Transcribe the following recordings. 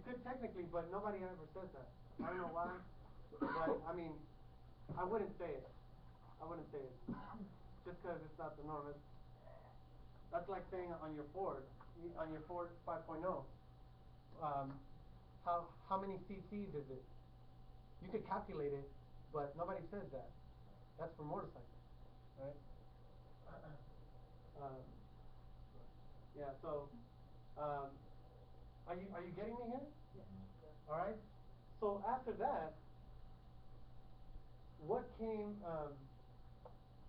could technically, but nobody ever says that. I don't know why, but I mean, I wouldn't say it. I wouldn't say it. Just because it's not the norm. That's like saying on your Ford 5.0, how many cc's is it? You could calculate it, but nobody says that. That's for motorcycles, right? Yeah. So, are you getting me here? Yeah. All right. So after that, what came?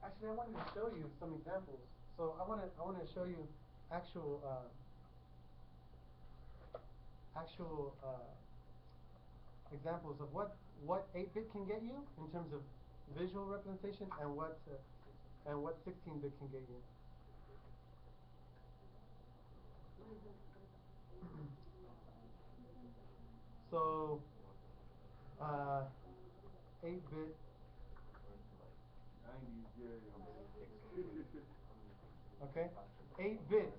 Actually, I wanted to show you some examples. So I want to show you actual examples of what 8-bit can get you in terms of visual representation, and what 16-bit can get you. So 8-bit. 90s, yeah. Okay, 8 bits.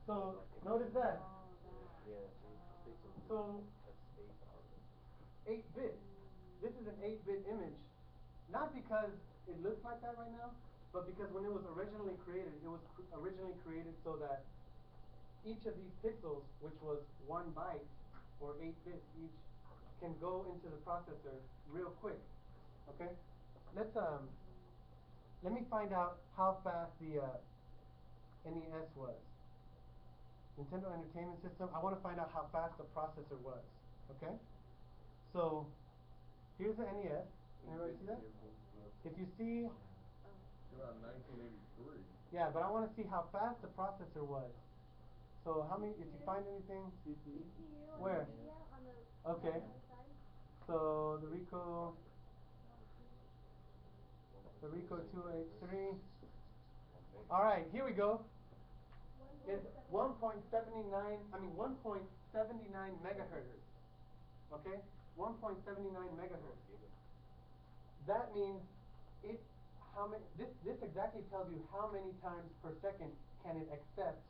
So notice that. So 8 bits. This is an 8-bit image, not because it looks like that right now, but because when it was originally created, it was originally created so that each of these pixels, which was 1 byte or 8 bits each, can go into the processor real quick. Okay. Let me find out how fast the NES was. Nintendo Entertainment System. I want to find out how fast the processor was. Okay? So, here's the NES. Everybody see that? If you see... Around 1983. Yeah, but I want to see how fast the processor was. So, how many... If you find anything... CPU where? On the okay. So, the Rico 283. All right, here we go. It's 1.79 megahertz. Okay? 1.79 megahertz. That means this exactly tells you how many times per second can it accept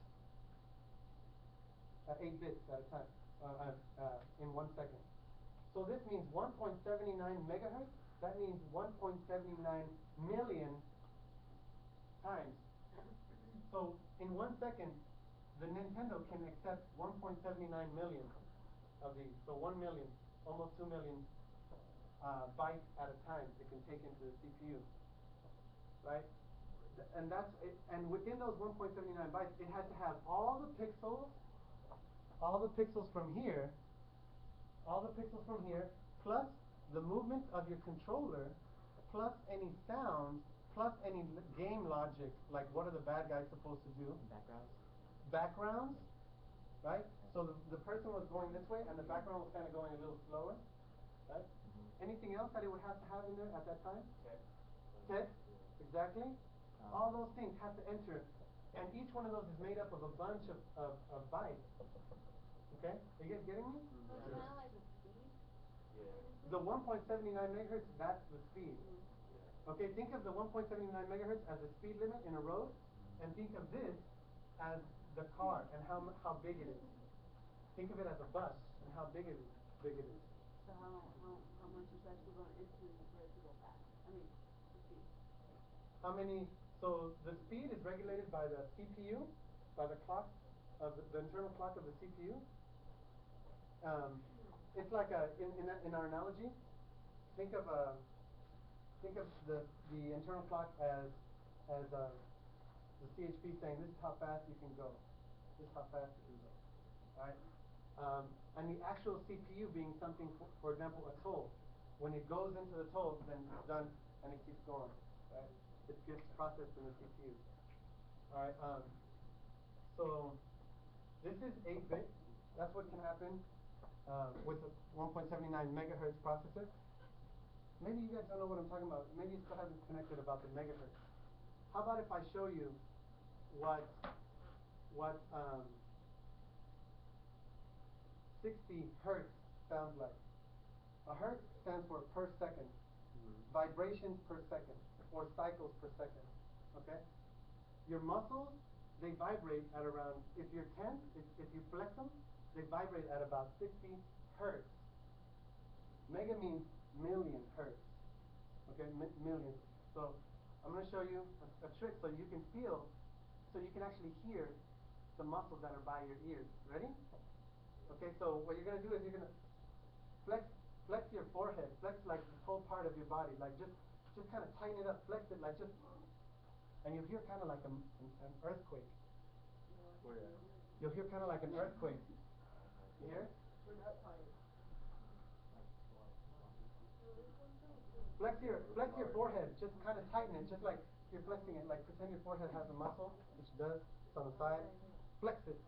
8 bits at a time in 1 second. So this means 1.79 megahertz. That means 1.79 million times. So in 1 second, the Nintendo can accept 1.79 million of these. So 1 million, almost 2 million bytes at a time it can take into the CPU, right? And that's it. And within those 1.79 bytes, it has to have all the pixels from here, plus the movement of your controller, plus any sounds, plus any game logic, like what are the bad guys supposed to do? Backgrounds, right? So the person was going this way, and the background was kind of going a little slower, right? Anything else that it would have to have in there at that time? Text, exactly. All those things have to enter, and each one of those is made up of a bunch of bytes. Okay? Are you guys getting me? So it's kind of like the speed? The 1.79 megahertz, that's the speed. Okay, think of the 1.79 megahertz as the speed limit in a road, and think of this as the car and how big it is. Think of it as a bus and how big it is. So how much is actually going into for it to go fast? I mean, the speed. So the speed is regulated by the CPU, by the clock of the internal clock of the CPU. It's like in our analogy, think of the internal clock as the CHP saying this is how fast you can go. This is how fast you can go. Right? And the actual CPU being something, for example, a toll. When it goes into the toll, then it's done and it keeps going. Right? It gets processed in the CPU. All right. So this is 8-bit. That's what can happen with a 1.79 megahertz processor. Maybe you guys don't know what I'm talking about. Maybe you still haven't connected about the megahertz. How about if I show you what 60 hertz sounds like? A hertz stands for per second, vibrations per second, or cycles per second. Okay? Your muscles, they vibrate at around, if you're tense, if you flex them, they vibrate at about 60 hertz. Mega means million hertz. Okay, million. So I'm going to show you a trick so you can feel, so you can actually hear the muscles that are by your ears. Ready? Okay, so what you're going to do is you're going to flex your forehead, flex like this whole part of your body, like just kind of tighten it up, flex it like just, and you'll hear kind of like an earthquake. Oh, yeah. You'll hear kind of like an earthquake. You hear? We're not tired. Flex your forehead, just kind of tighten it, just like you're flexing it, like pretend your forehead has a muscle, which it does, it's on the side, flex it.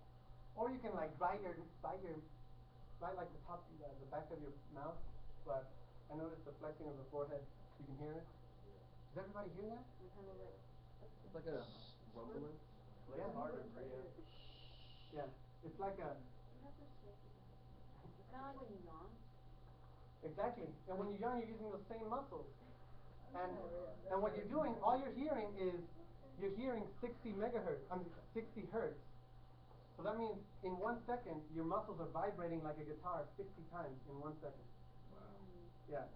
Or you can like bite like the top, the back of your mouth, but I noticed the flexing of the forehead, you can hear it. Does everybody hear that? It's like a rumbling. Yeah. Harder for you. Yeah, it's like a, It's kind of like when you yawn. exactly, and when you're young, you're using those same muscles. And what you're doing, all you're hearing is, you're hearing 60 megahertz, 60 hertz. So that means in 1 second, your muscles are vibrating like a guitar 60 times in 1 second. Wow. Yeah.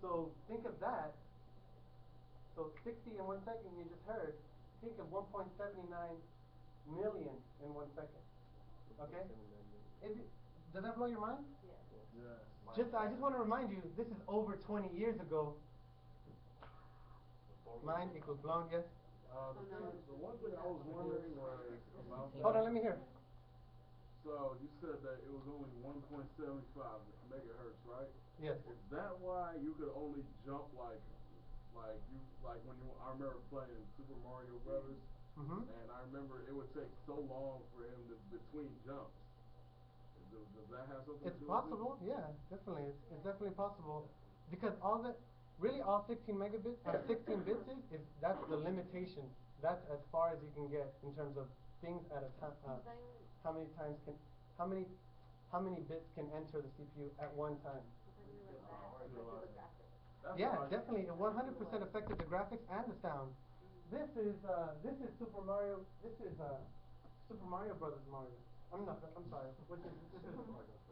So think of that. So 60 in 1 second you just heard. Think of 1.79 million in 1 second. Okay? Does that blow your mind? Yeah. I just want to remind you, this is over 20 years ago. Mind equals blown, yes? The one thing I was wondering was about that. Hold on, let me hear. So you said that it was only 1.75 megahertz, right? Yes. Is that why you could only jump like when I remember playing Super Mario Brothers, and I remember it would take so long for him to between jumps. Does that have something to do with it? It's possible, yeah, definitely. It's definitely possible. Because all 16 megabits, 16 bits is that's the limitation. That's as far as you can get in terms of things at a time. How many bits can enter the CPU at one time? Yeah, definitely. It 100% affected the graphics and the sound. This is Super Mario. This is Super Mario Brothers Mario. I'm sorry. This is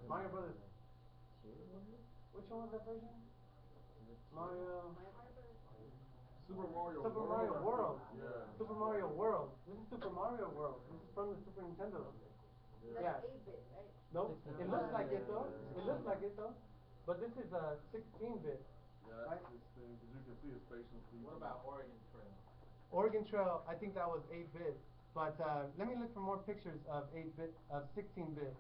Mario Brothers. Which one was that version? Super Mario World. Yeah. Super Mario World. This is Super Mario World. This is from the Super Nintendo. Yeah. 8-bit, right? Nope. It looks like it though. But this is a 16-bit. Yeah, that's this thing, because you can see his facial features. What about Oregon Trail? Oregon Trail, I think that was 8-bit. But let me look for more pictures of 16-bit.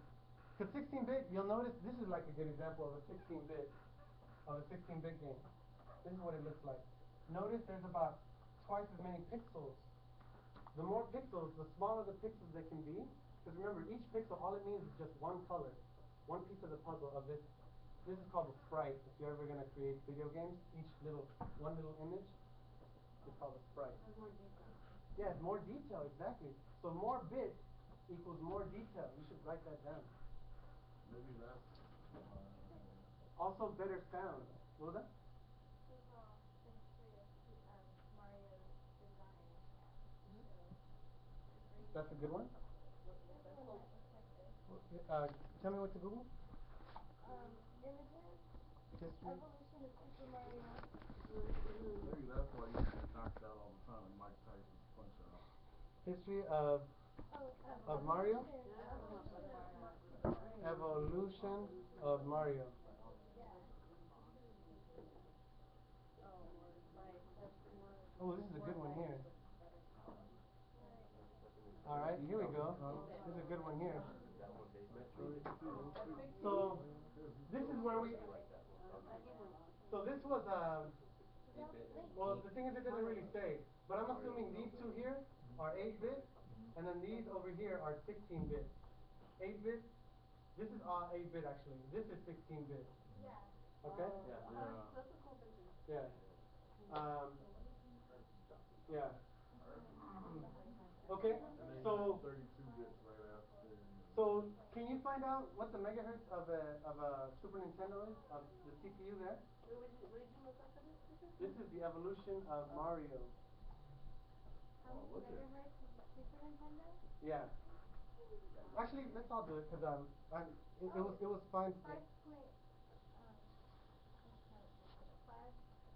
Because 16-bit, you'll notice this is like a good example of a 16-bit game. This is what it looks like. Notice there's about twice as many pixels. The more pixels, the smaller the pixels they can be. Because remember, each pixel, all it means is just one color, one piece of the puzzle of this. This is called a sprite. If you're ever going to create video games, one little image is called a sprite. Yeah, it's more detail, exactly. So more bits equals more detail. You should write that down. Maybe that's Also better sound. What was that? That's a good one? Tell me what to Google. Images. History. Evolution of Super Mario. maybe that's why you get knocked out all the time and Mike Tyson's punch out. History of Mario? Evolution Evolution of Mario. of Mario. Oh, this is a good one here. Alright, here we go. This is a good one here. So, this is where so this was, well, the thing is it doesn't really say, but I'm assuming these two here are 8-bit, and then these over here are 16-bit. 8-bit, this is 8-bit actually. This is 16-bit. Yeah. Okay? That's a cool picture. Yeah. Yeah. Okay, so 32 bits right after. so can you find out what the megahertz of a Super Nintendo is, of the CPU there? What did you look up for this picture? This is the evolution of Mario. How many megahertz is the Super Nintendo? Yeah. Actually, let's all do it because it was fun. Five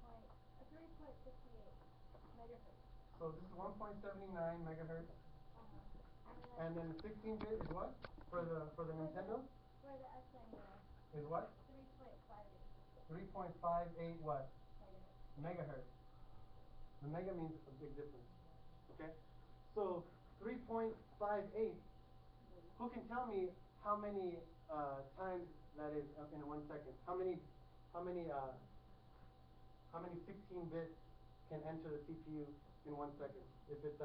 point, let's count it real quick. 3.58 megahertz. So this is 1.79 megahertz, and then the And 16-bit is what for the Nintendo? for the SNES, Is what? 3.58 3.58 what? megahertz. Megahertz. The mega means a big difference. Okay? So 3.58. Who can tell me how many times that is in 1 second? How many 16 bits can enter the CPU in 1 second? If it's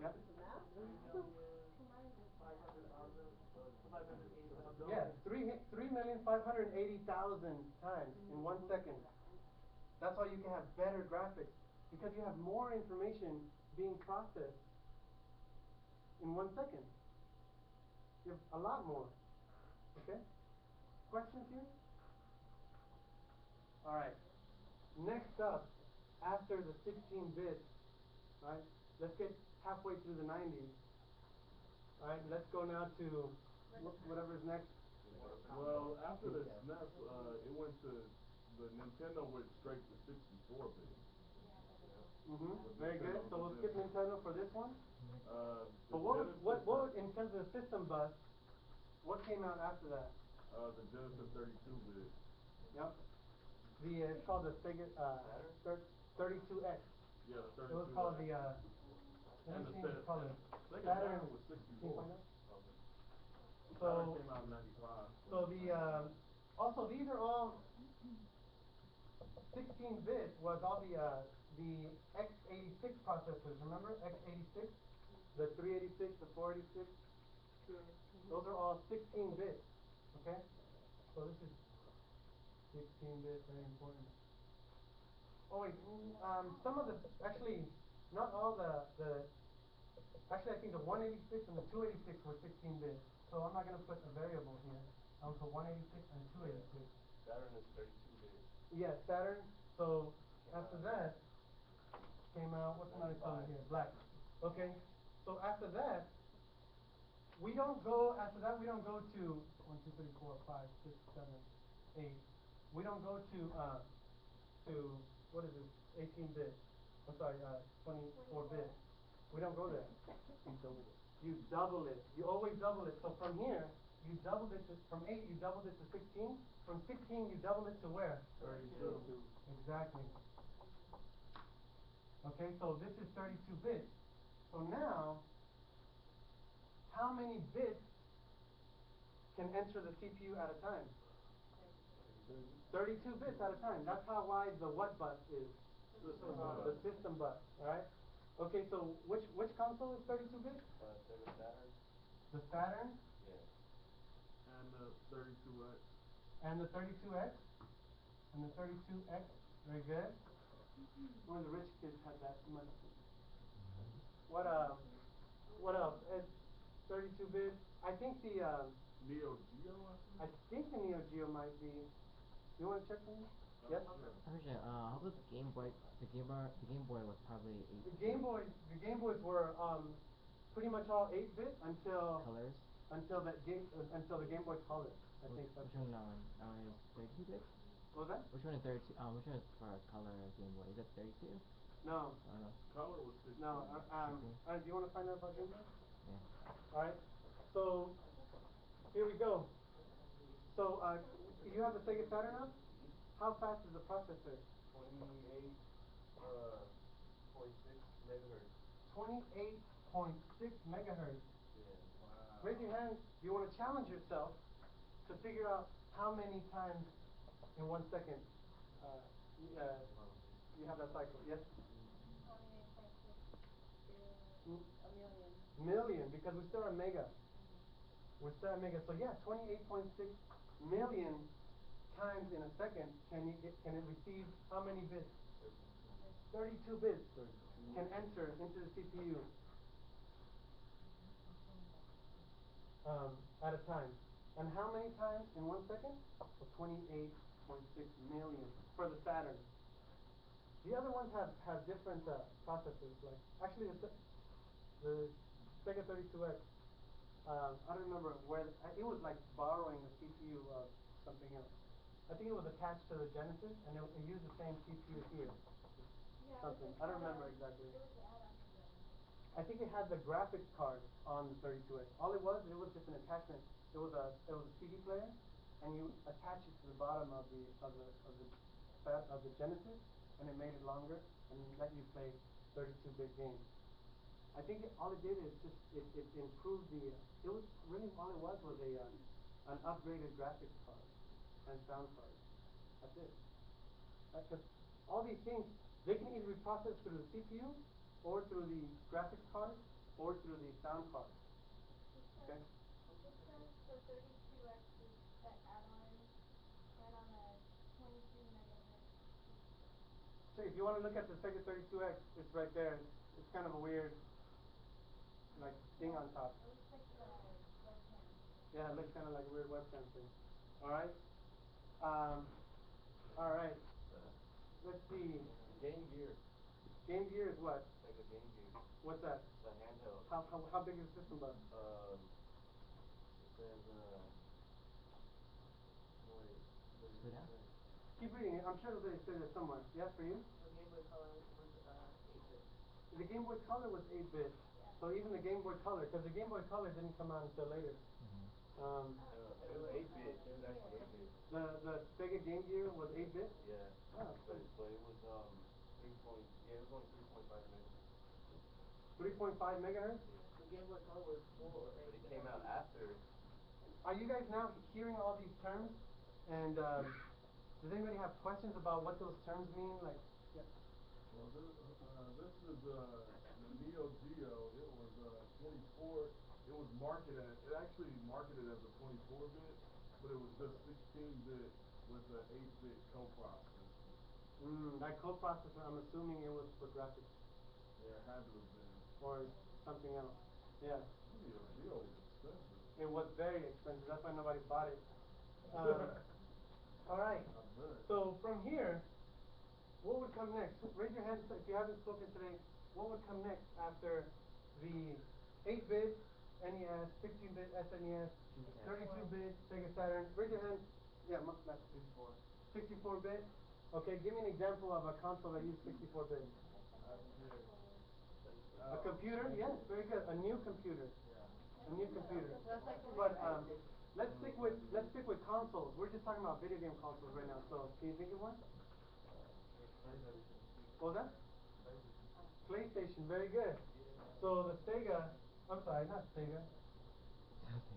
yeah. Yeah, 3,580,000 times in 1 second. That's why you can have better graphics, because you have more information being processed in 1 second. You have a lot more. Okay? Questions here? Alright. Next up, after the 16 bits, right? Let's get halfway through the 90s. Alright, let's go now to whatever's next. Well, after the SNES, it went to the Nintendo went straight to 64-bit. Very good. So we'll skip Nintendo for this one. The What in terms of the system bus, what came out after that? The Genesis 32-bit. Yep. It's called the Sega 32X. Yeah, the 32X. It was called the And the Sega Saturn was 64. So Saturn came out in 95. So also these are all 16-bit was all the x86 processors. Remember x86, the 386, the 486. Those are all 16-bit. Okay. So this is 16-bit, very important. Oh wait, some of the actually not all actually I think the 186 and the 286 were 16-bit. So I'm not going to put a variable here. I'll put 186 and 286. Saturn is 32-bit. Yes, Saturn. So after that came out, what's another color here? Black. Okay. So after that, we don't go to 1, 2, 3, 4, 5, 6, 7, 8. We don't go to what is this? 18-bit. I'm sorry, 24-bit. We don't go there. You double it. You always double it. So from here, you doubled it from 8, you doubled it to 16. From 16, you double it to where? 32. Exactly. Okay, so this is 32 bits. So now, how many bits can enter the CPU at a time? 32 bits at a time. That's how wide the what bus is. The system bus. Alright? Okay, so which console is 32 bits? Sega Saturn. The Saturn? Yeah. And the 32X. And the 32X? And the 32X? Very good. Only the rich kids had that too much. What else? It's 32 bits. I think the Neo Geo, I think the Neo Geo might be. You want to check for me? Yes. Actually, how about the Game Boy? The Game Boy was probably 8. The Game Boys were pretty much all 8-bit until Colors. until the Game Boy Color. I think that's Which one now is 32 bits? What was that? Which one is 32? Which one is for a color Game Boy? Is it 32? No. No. Color was 16. No. Do you want to find out about Game Boy? Yeah. All right. So here we go. So you have the Sega Saturn now? How fast is the processor? 28.6 megahertz. 28.6 megahertz. Yeah. Wow. Raise your hand. Do you want to challenge yourself to figure out how many times in 1 second you have that cycle? Yes? 28.6 is a million. Million, because we're still at mega. We're still at mega. So yeah, 28.6 million times in a second can it receive how many bits? 32 bits can enter into the CPU at a time. And how many times in 1 second? 28.6 million for the Saturn. The other ones have different processors. Like actually, the The Sega 32X. I don't remember where it was like borrowing the CPU of something else. I think it was attached to the Genesis, and it used the same CPU here. Yeah, Something. it was I don't remember add-on. exactly. It was the add-on for Genesis. I think it had the graphics card on the 32X. All it was just an attachment. It was a CD player, and you attach it to the bottom of the Genesis, and it made it longer and let you play 32-bit games. I think all it did is just it improved the. It was really all it was an upgraded graphics card and sound card. That's it. Because all these things, they can either be processed through the CPU, or through the graphics card, or through the sound card. Okay. It says the 32X is that add-on ran on a 22 megahertz. So if you want to look at the Sega 32X, it's right there. It's kind of a weird, like, thing on top. It looks like the webcam. Yeah, it looks kind of like a weird webcam thing. All right. All right. Let's see. Game Gear. Game Gear is what? Like a Game Gear. What's that? It's a handheld. How big is the system bus? It says, what Slow down. Keep reading it. I'm sure they said it somewhere. Yes, for you? The Game Boy Color was 8-bit. The Game Boy Color was 8-bit. So even the Game Boy Color, because the Game Boy Color didn't come out until later. It was 8-bit. It was actually 8-bit. The Sega Game Gear was 8-bit? Yeah. Oh, But it was, 3.5 megahertz. 3.5 megahertz? The Game Boy Color was 4 or 8. But it came out after. Are you guys now hearing all these terms? And does anybody have questions about what those terms mean? Like, yeah. Well, this is the Neo Geo. It was 24. It was actually marketed as a 24-bit, but it was just 16-bit with an 8-bit coprocessor. That coprocessor, I'm assuming it was for graphics. Yeah, it had to have been. Or something else. Yeah. Neo Geo was expensive. It was very expensive. That's why nobody bought it. All right. So from here, what would come next? Raise your hands if you haven't spoken today. What would come next after the 8-bit NES, 16-bit SNES, 32-bit Sega Saturn? Raise your hands. Yeah, that's 64-bit. Okay, give me an example of a console that used 64-bit. A computer? Yes, very good. A new computer. A new computer. But let's stick with consoles. We're just talking about video game consoles right now. So can you think of one? What was that? PlayStation. Very good. So the Sega. I'm sorry, not Sega.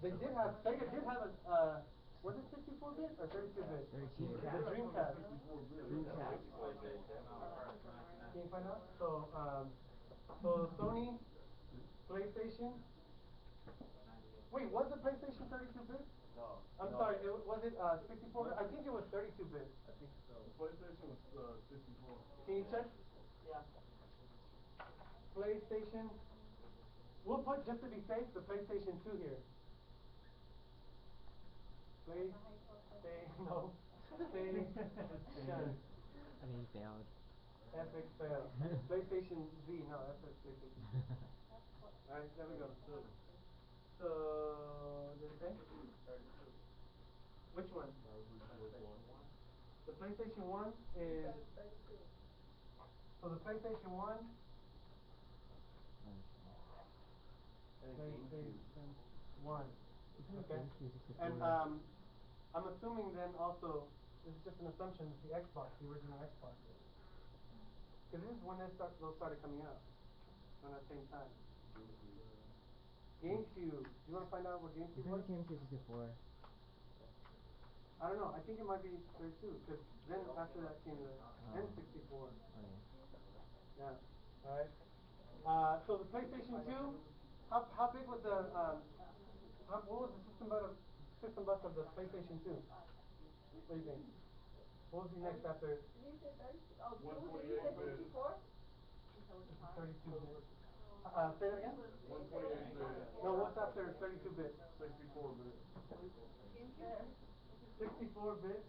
Sega did have a. Was it 64-bit or 32-bit? 32. The Dreamcast. Dreamcast. Can you find out? So Sony, PlayStation. Wait, was the PlayStation 32-bit? No. I'm sorry, was it 64-bit? I think it was 32-bit. I think so. The PlayStation was 64. Can you check? Yeah. PlayStation. We'll put, just to be safe, the PlayStation 2 here. No. Station. I mean, he failed. Epic fail. PlayStation Z, no, that's a PlayStation 2. Alright, there we go. So, did it say? 32. Which one? The PlayStation 1 is. So the PlayStation 1. PlayStation 1. Okay. And I'm assuming then also, this is just an assumption, the Xbox, the original Xbox. Because this is when those started coming out. Around that same time. GameCube. Do you want to find out what GameCube was? GameCube 64. I don't know. I think it might be 32. Because then after that came the N64. Oh, yeah. Yeah. Alright. So the PlayStation 2, how big was the, what was the system bus of the PlayStation 2? What do you think? What was the next after? Did you say 32? Oh, 128 did you say 64? 32-bit. Say that again? 128 bit. No, what's after 32-bit? 64-bit. 64-bit.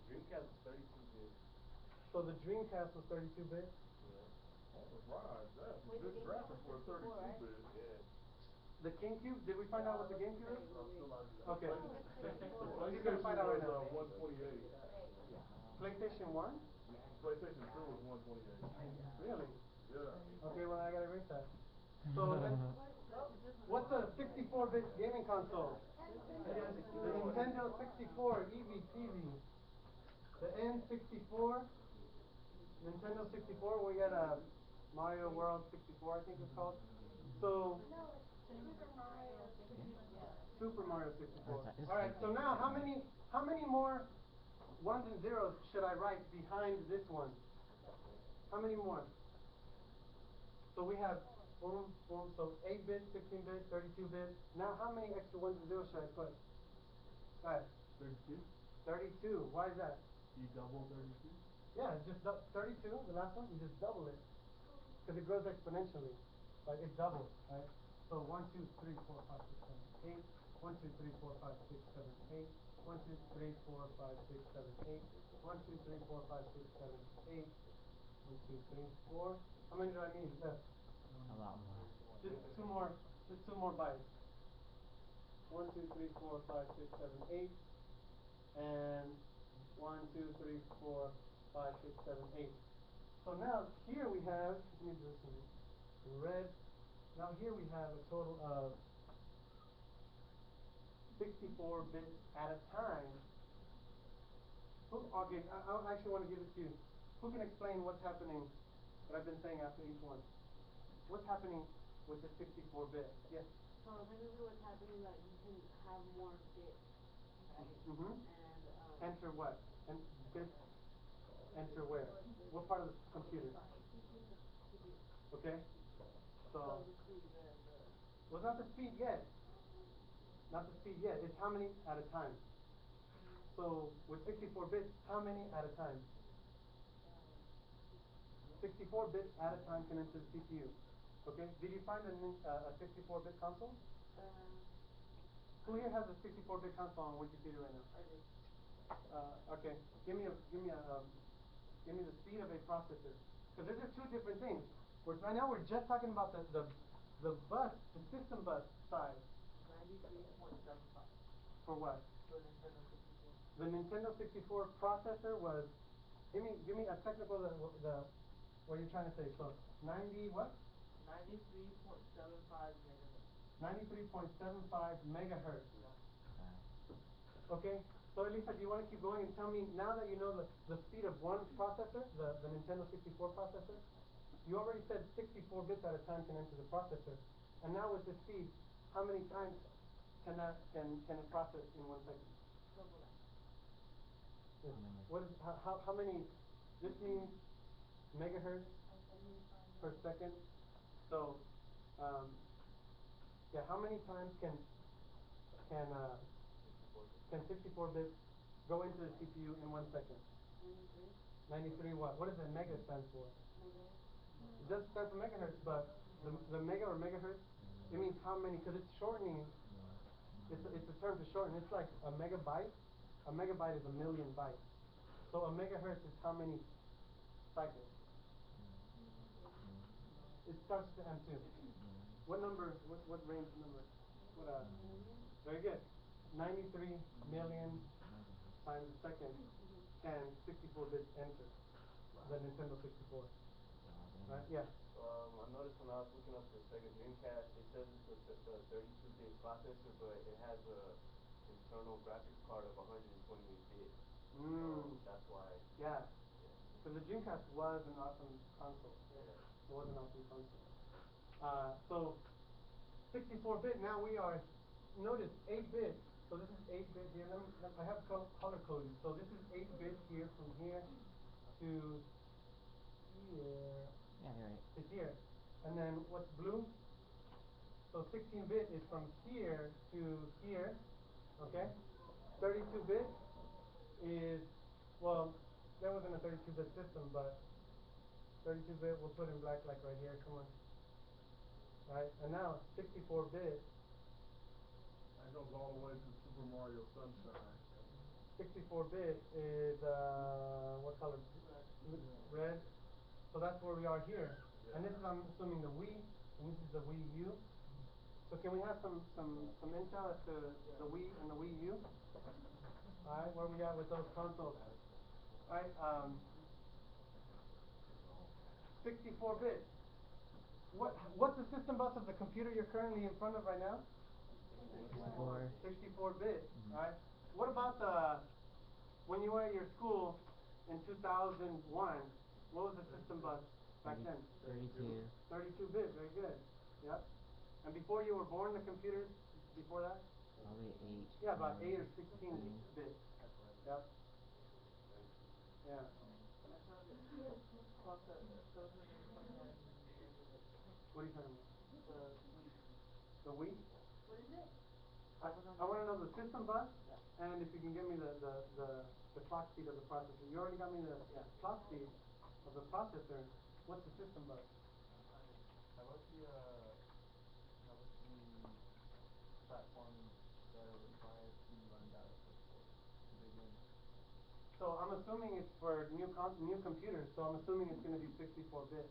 Dreamcast was 32-bit. So the Dreamcast was 32-bit. Yeah. surprised. That's a Wait, the good GameCube graphic for a was 64, 32 right? bit. Yeah. The GameCube, did we find out what the GameCube is? Okay. PlayStation You can find out right now. was 128. PlayStation 1? PlayStation 2 was 128. Really? Yeah. Okay, well I gotta erase that. So then, what's a 64-bit gaming console? The Nintendo 64, EV-TV. The N64, Nintendo 64, we got a Mario World 64, I think it's called. So, Super Mario 64. Alright, so now how many more ones and zeros should I write behind this one? How many more? So we have boom, boom, so 8-bit, 16-bit, 32-bit. Now how many extra ones and zeros should I put? Go ahead. 32. 32. Why is that? You double 32? Yeah, it's just 32, the last one, you just double it. Because it grows exponentially. Like it doubles, right? So 1, 2, 3, 4, 5, 6, 7, 8. 1, 2, 3, 4, 5, 6, 7, 8. 1, 2, 3, 4, 5, 6, 7, 8. 1, 2, 3, 4, 5, 6, 7, 8. 1, 2, 3, 4. How many do I need left? A lot more. Just two more bytes. 1, 2, 3, 4, 5, 6, 7, 8. And 1, 2, 3, 4, 5, 6, 7, 8. So now here we have, let me do this in red. Now here we have a total of 64 bits at a time. Okay, I actually want to give it to you. Who can explain what's happening, what I've been saying after each one? What's happening with the 64-bit? Yes? So technically what's happening is that you can have more bits, right? Mm-hmm. And Enter what? And bits enter where? What part of the computer? Okay? So the speed, well, not the speed yet. Not the speed yet. It's how many at a time. So with 64 bits, how many at a time? 64 bits at a time can enter the CPU. Okay? Did you find a 64-bit console? Who here has a 64-bit console on Wikipedia right now? I do. Okay. Give me the speed of a processor. Because these are two different things. Right now we're just talking about the bus, the system bus side. 93.75. For what? For Nintendo 64. The Nintendo 64 processor was. Give me a technical what you're trying to say. So 90 what? 93.75 megahertz. 93.75 megahertz. Okay. So Elisa, do you want to keep going and tell me now that you know the speed of one processor, the Nintendo 64 processor? You already said 64 bits at a time can enter the processor, and now with the speed, how many times can it process in 1 second? Double that. Yes. What is how many? This means megahertz per second. So, yeah, how many times can 64 bits go into the CPU in 1 second? 93 what? What does the mega stand for? It does stand for megahertz, but the mega or megahertz, it means how many, because it's shortening, it's a term to shorten. It's like a megabyte. A megabyte is a million bytes. So a megahertz is how many cycles? It starts with the M2. What number, what range number? Very good. 93 million times a second can 64 bits enter the Nintendo 64. Right? Yeah. I noticed when I was looking up the Sega Dreamcast, it says it's a 32-bit processor, but it has a internal graphics card of 128 bits. That's why. Yeah. Because the Dreamcast was an awesome console. Yeah. It was an awesome console. So 64-bit. Now we are. Notice 8-bit. So this is 8-bit here. I have color coding. So this is 8-bit here from here to here. Yeah, you're right. It's here. And then what's blue? So 16-bit is from here to here. Okay? 32-bit is, well, there wasn't a 32-bit system, but 32-bit we'll put in black like right here. Come on. Right? And now 64-bit. That goes all the way to Super Mario Sunshine. 64-bit is what color? Red. So that's where we are here. And this is, I'm assuming, the Wii, and this is the Wii U. So can we have some intel as to the Wii and the Wii U? Alright, where we at with those consoles? Alright, 64-bit. What's the system bus of the computer you're currently in front of right now? 64-bit. Alright. What about when you were at your school in 2001? What was the system bus back then? 32. 32-bit. Very good. Yep. And before you were born, the computers before that? Probably 8. Yeah, about 8 or 16-bit. Yep. Yeah. Plus, those are the one that years ago. What are you talking about? The The Wii. Wii? What is it? I want to know the system bus, and if you can give me the clock speed of the processor. You already got me the clock speed of the processor. What's the system bus? How about the platform that are required to run data for to begin? So I'm assuming it's for new computers. So I'm assuming it's going to be 64-bit.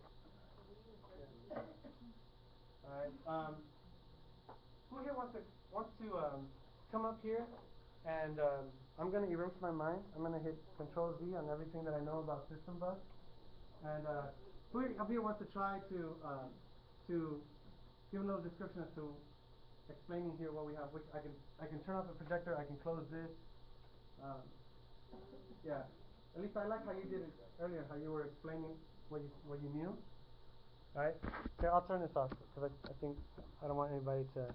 Yeah. All right. Who here wants to come up here? And I'm going to erase my mind. I'm going to hit Control Z on everything that I know about system bus. And who up here wants to try to give a little description as to explaining here what we have? Which I can turn off the projector. I can close this. Yeah. At least I like how you did it earlier. How you were explaining what you knew. All right. Here, I'll turn this off because I think I don't want anybody to